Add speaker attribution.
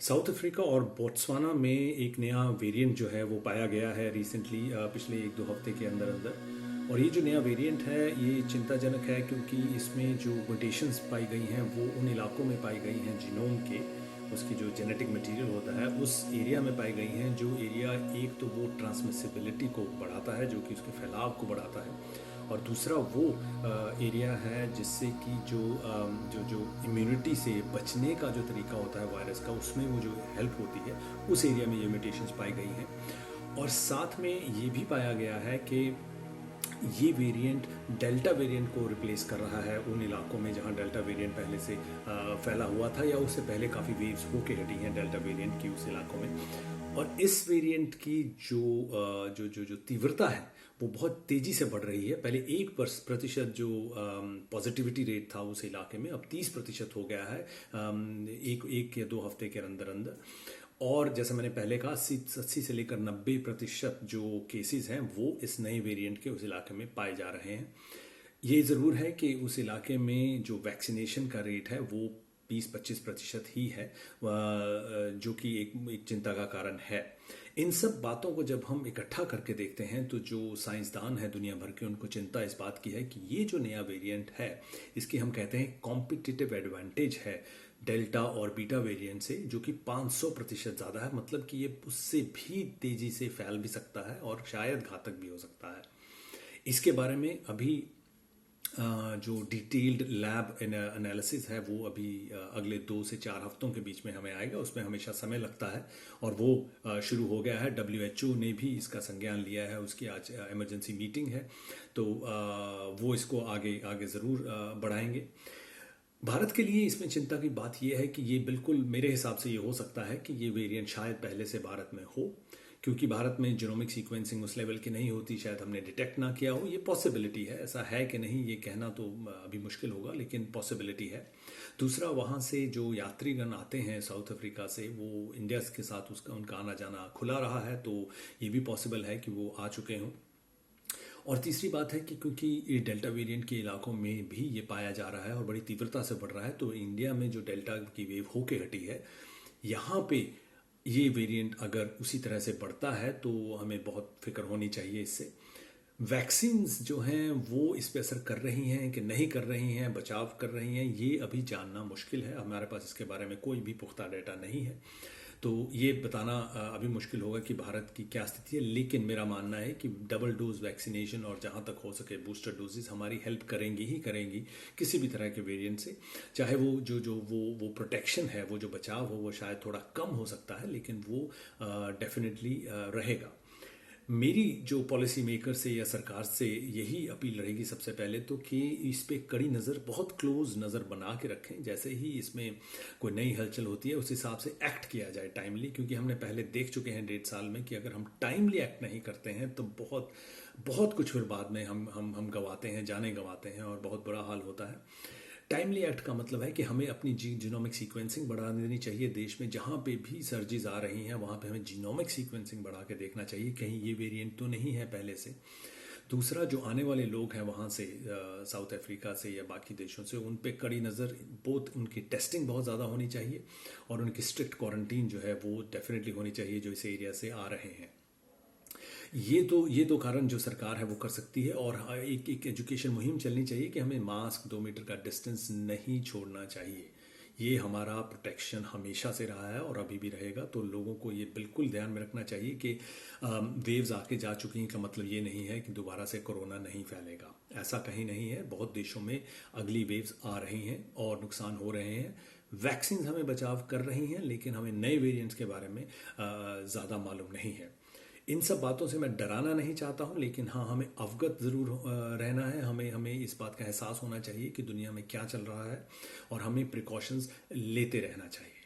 Speaker 1: South Africa और Botswana में एक नया वेरिएंट जो है वो पाया गया है रिसेंटली, पिछले 1-2 हफ्ते के अंदर अंदर। और ये जो नया वेरिएंट है ये चिंताजनक है क्योंकि इसमें जो म्यूटेशंस पाई गई हैं वो उन इलाकों में पाई गई हैं जीनोम के, उसकी जो जेनेटिक मटेरियल होता है उस एरिया में पाई गई हैं। जो एरिया एक तो वो ट्रांसमिसिबिलिटी को बढ़ाता है, जो कि उसके फैलाव को बढ़ाता है, और दूसरा वो एरिया है जिससे कि जो जो जो इम्यूनिटी से बचने का जो तरीका होता है वायरस का, उसमें वो जो हेल्प होती है, उस एरिया में ये म्यूटेशंस पाई गई हैं। और साथ में ये भी पाया गया है कि ये वेरिएंट डेल्टा वेरिएंट को रिप्लेस कर रहा है उन इलाकों में जहां डेल्टा वेरिएंट पहले से फैला हुआ था, या उससे पहले काफ़ी वेव्स होके हटी हैं डेल्टा वेरिएंट की उस इलाकों में। और इस वेरिएंट की जो तीव्रता है वो बहुत तेज़ी से बढ़ रही है। पहले 1% जो पॉजिटिविटी रेट था उस इलाके में, अब 30% हो गया है एक या 2 हफ्ते के अंदर अंदर। और जैसा मैंने पहले कहा, 80 से लेकर 90% जो केसेस हैं वो इस नए वेरिएंट के उस इलाके में पाए जा रहे हैं। ये ज़रूर है कि उस इलाके में जो वैक्सीनेशन का रेट है वो 20-25% ही है, जो कि एक चिंता का कारण है। इन सब बातों को जब हम इकट्ठा करके देखते हैं तो जो साइंसदान हैं दुनिया भर के, उनको चिंता इस बात की है कि ये जो नया वेरिएंट है इसकी हम कहते हैं कॉम्पिटिटिव एडवांटेज है डेल्टा और बीटा वेरिएंट से, जो कि 500% ज़्यादा है। मतलब कि ये उससे भी तेज़ी से फैल भी सकता है और शायद घातक भी हो सकता है। इसके बारे में अभी जो डिटेल्ड लैब एनालिसिस है वो अभी अगले 2 से 4 हफ्तों के बीच में हमें आएगा। उसमें हमेशा समय लगता है और वो शुरू हो गया है। WHO ने भी इसका संज्ञान लिया है, उसकी आज इमरजेंसी मीटिंग है, तो वो इसको आगे आगे ज़रूर बढ़ाएंगे। भारत के लिए इसमें चिंता की बात यह है कि ये बिल्कुल मेरे हिसाब से ये हो सकता है कि ये वेरिएंट शायद पहले से भारत में हो, क्योंकि भारत में जीनोमिक सीक्वेंसिंग उस लेवल की नहीं होती, शायद हमने डिटेक्ट ना किया हो। ये पॉसिबिलिटी है, ऐसा है कि नहीं ये कहना तो अभी मुश्किल होगा, लेकिन पॉसिबिलिटी है। दूसरा, वहाँ से जो यात्रीगण आते हैं साउथ अफ्रीका से, वो इंडिया के साथ उसका उनका आना जाना खुला रहा है, तो ये भी पॉसिबल है कि वो आ चुके हों। और तीसरी बात है कि क्योंकि ये डेल्टा वेरिएंट के इलाकों में भी ये पाया जा रहा है और बड़ी तीव्रता से बढ़ रहा है, तो इंडिया में जो डेल्टा की वेव होके हटी है, यहाँ पे ये वेरिएंट अगर उसी तरह से बढ़ता है तो हमें बहुत फिक्र होनी चाहिए इससे। वैक्सीन्स जो हैं वो इस पे असर कर रही हैं कि नहीं कर रही हैं, बचाव कर रही हैं, ये अभी जानना मुश्किल है। हमारे पास इसके बारे में कोई भी पुख्ता डेटा नहीं है, तो ये बताना अभी मुश्किल होगा कि भारत की क्या स्थिति है। लेकिन मेरा मानना है कि डबल डोज वैक्सीनेशन और जहाँ तक हो सके बूस्टर डोजेस हमारी हेल्प करेंगी ही करेंगी किसी भी तरह के वेरिएंट से। चाहे वो जो वो प्रोटेक्शन है, वो जो बचाव हो, वो शायद थोड़ा कम हो सकता है, लेकिन वो डेफिनेटली रहेगा। मेरी जो पॉलिसी मेकर से या सरकार से यही अपील रहेगी सबसे पहले तो कि इस पे कड़ी नज़र, बहुत क्लोज नज़र बना के रखें। जैसे ही इसमें कोई नई हलचल होती है उस हिसाब से एक्ट किया जाए टाइमली, क्योंकि हमने पहले देख चुके हैं 1.5 साल में कि अगर हम टाइमली एक्ट नहीं करते हैं तो बहुत बहुत कुछ फिर बाद में हम गंवाते हैं, जाने गंवाते हैं और बहुत बुरा हाल होता है। टाइमली एक्ट का मतलब है कि हमें अपनी जीनोमिक सीक्वेंसिंग बढ़ा देनी चाहिए। देश में जहाँ पे भी सर्जिस आ रही हैं वहाँ पे हमें जीनोमिक सीक्वेंसिंग बढ़ा के देखना चाहिए, कहीं ये वेरिएंट तो नहीं है पहले से। दूसरा, जो आने वाले लोग हैं वहाँ से, साउथ अफ्रीका से या बाकी देशों से, उन पे कड़ी नज़र, बोथ उनकी टेस्टिंग बहुत ज़्यादा होनी चाहिए और उनकी स्ट्रिक्ट क्वारंटीन जो है वो डेफिनेटली होनी चाहिए जो इस एरिया से आ रहे हैं। ये तो कारण जो सरकार है वो कर सकती है। और एक एजुकेशन मुहिम चलनी चाहिए कि हमें मास्क, 2 मीटर का डिस्टेंस नहीं छोड़ना चाहिए। ये हमारा प्रोटेक्शन हमेशा से रहा है और अभी भी रहेगा। तो लोगों को ये बिल्कुल ध्यान में रखना चाहिए कि वेव्स आके जा चुकी हैं का मतलब ये नहीं है कि दोबारा से कोरोना नहीं फैलेगा। ऐसा कहीं नहीं है। बहुत देशों में अगली वेव्स आ रही हैं और नुकसान हो रहे हैं। वैक्सीन हमें बचाव कर रही हैं, लेकिन हमें नए वेरिएंट्स के बारे में ज़्यादा मालूम नहीं है। इन सब बातों से मैं डराना नहीं चाहता हूं, लेकिन हाँ, हमें अवगत ज़रूर रहना है। हमें इस बात का एहसास होना चाहिए कि दुनिया में क्या चल रहा है और हमें प्रिकॉशंस लेते रहना चाहिए।